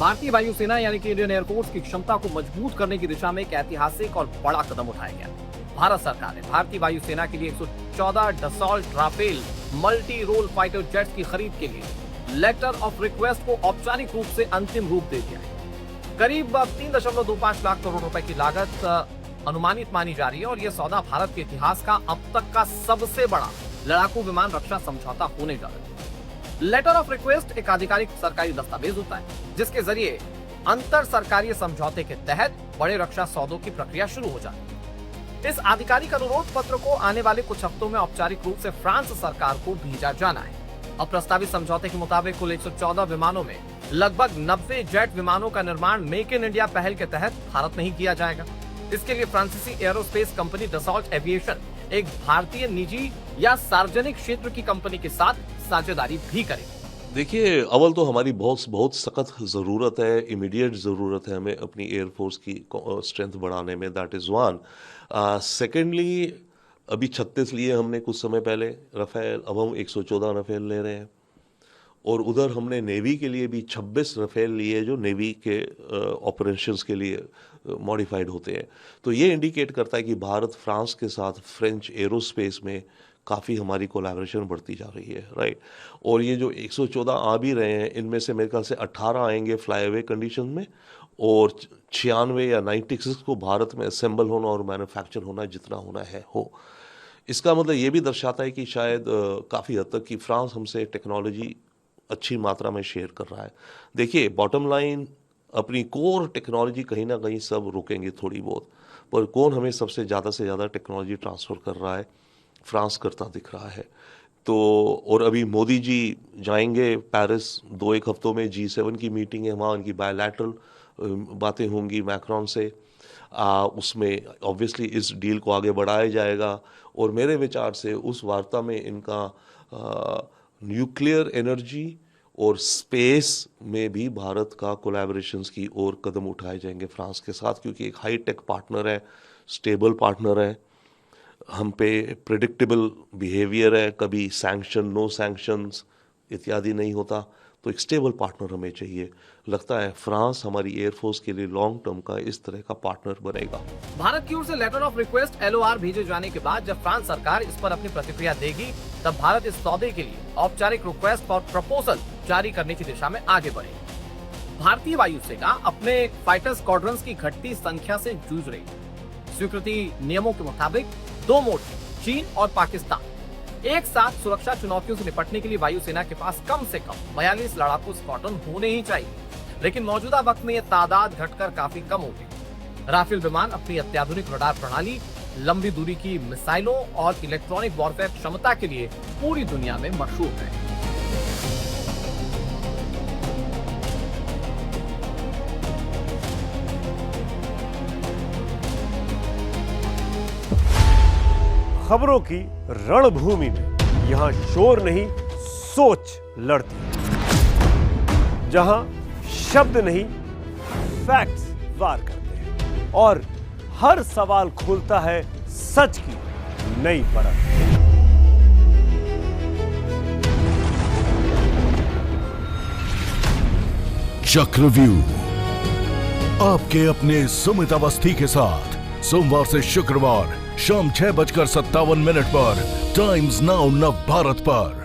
भारतीय वायुसेना यानी कि इंडियन एयरफोर्स की क्षमता को मजबूत करने की दिशा में एक ऐतिहासिक और बड़ा कदम उठाया गया। भारत सरकार ने भारतीय वायुसेना के लिए 114 Dassault Rafale multi role fighter jets की खरीद के लिए लेटर ऑफ रिक्वेस्ट को औपचारिक रूप से अंतिम रूप दे दिया है। करीब 3.25 लाख करोड़ रुपए की लागत अनुमानित मानी जा रही है और यह सौदा भारत के इतिहास का अब तक का सबसे बड़ा लड़ाकू विमान रक्षा समझौता होने जा रहा है। लेटर ऑफ रिक्वेस्ट एक आधिकारिक सरकारी दस्तावेज होता है जिसके जरिए अंतर सरकारी समझौते के तहत बड़े रक्षा सौदों की प्रक्रिया शुरू हो जाती है। इस आधिकारिक अनुरोध पत्र को आने वाले कुछ हफ्तों में औपचारिक रूप से फ्रांस सरकार को भेजा जाना है। अब प्रस्तावित समझौते के मुताबिक कुल 114 विमानों में लगभग 90 जेट विमानों का निर्माण मेक इन इंडिया पहल के तहत भारत में ही किया जाएगा। इसके लिए फ्रांसीसी एरोस्पेस कंपनी डसॉल्ट एविएशन एक भारतीय निजी या सार्वजनिक क्षेत्र की कंपनी के साथ साझेदारी भी करेगी। देखिए, अव्वल तो हमारी बहुत सख्त ज़रूरत है, इमीडिएट ज़रूरत है हमें अपनी एयरफोर्स की स्ट्रेंथ बढ़ाने में, दैट इज़ वन। सेकेंडली, अभी 36 लिए हमने कुछ समय पहले राफेल, अब हम 114 राफेल ले रहे हैं और उधर हमने नेवी के लिए भी 26 राफेल लिए जो नेवी के ऑपरेशंस के लिए मॉडिफाइड होते हैं। तो ये इंडिकेट करता है कि भारत फ्रांस के साथ फ्रेंच एरोस्पेस में काफ़ी हमारी कोलैबोरेशन बढ़ती जा रही है, राइट। और ये जो 114 आ भी रहे हैं, इनमें से मेरे ख्याल से 18 आएंगे फ्लाई अवे कंडीशन में और 96 या 96 को भारत में असेंबल होना और मैन्युफैक्चर होना जितना होना है हो। इसका मतलब ये भी दर्शाता है कि शायद काफ़ी हद तक कि फ्रांस हमसे टेक्नोलॉजी अच्छी मात्रा में शेयर कर रहा है। देखिए, बॉटम लाइन अपनी कोर टेक्नोलॉजी कहीं ना कहीं सब रुकेंगे थोड़ी बहुत, पर कौन हमें सबसे ज़्यादा टेक्नोलॉजी ट्रांसफ़र कर रहा है, फ्रांस करता दिख रहा है। तो और अभी मोदी जी जाएंगे पेरिस 2-1 हफ्तों में, G7 की मीटिंग है वहाँ, उनकी बायलैटरल बातें होंगी मैक्रोन से। उसमें ऑब्वियसली इस डील को आगे बढ़ाया जाएगा और मेरे विचार से उस वार्ता में इनका न्यूक्लियर एनर्जी और स्पेस में भी भारत का कोलैबोरेशंस की ओर कदम उठाए जाएंगे फ्रांस के साथ, क्योंकि एक हाई टेक पार्टनर है, स्टेबल पार्टनर है, हम पे प्रेडिक्टेबल बिहेवियर है, कभी सैंक्शन नो सैंक्शंस इत्यादि नहीं होता। तो एक स्टेबल पार्टनर हमें चाहिए। लगता है फ्रांस हमारी एयरफोर्स के लिए लॉन्ग टर्म का इस तरह का पार्टनर बनेगा। भारत की ओर से लेटर ऑफ रिक्वेस्ट LOR भेजे जाने के बाद जब फ्रांस सरकार इस पर अपनी प्रतिक्रिया देगी, तब भारत इस सौदे के लिए औपचारिक रिक्वेस्ट फॉर प्रपोजल जारी करने की दिशा में आगे बढ़ेगी। भारतीय वायुसेना अपने फाइटर स्क्वाड्रंस की घटती संख्या से जूझ रही है। स्वीकृति नियमों के मुताबिक 2 मोड, चीन और पाकिस्तान, एक साथ सुरक्षा चुनौतियों से निपटने के लिए वायुसेना के पास कम से कम 42 लड़ाकू स्क्वाड्रन होने ही चाहिए, लेकिन मौजूदा वक्त में यह तादाद घटकर काफी कम हो गई। राफेल विमान अपनी अत्याधुनिक रडार प्रणाली, लंबी दूरी की मिसाइलों और इलेक्ट्रॉनिक वॉरफेयर क्षमता के लिए पूरी दुनिया में मशहूर है। खबरों की रणभूमि में यहां शोर नहीं, सोच लड़ती है। जहां शब्द नहीं, फैक्ट्स वार करते हैं और हर सवाल खोलता है सच की नई परत। चक्रव्यूह आपके अपने सुमित अवस्थी के साथ सोमवार से शुक्रवार शाम 6:57 पर टाइम्स नाउ नव भारत पर।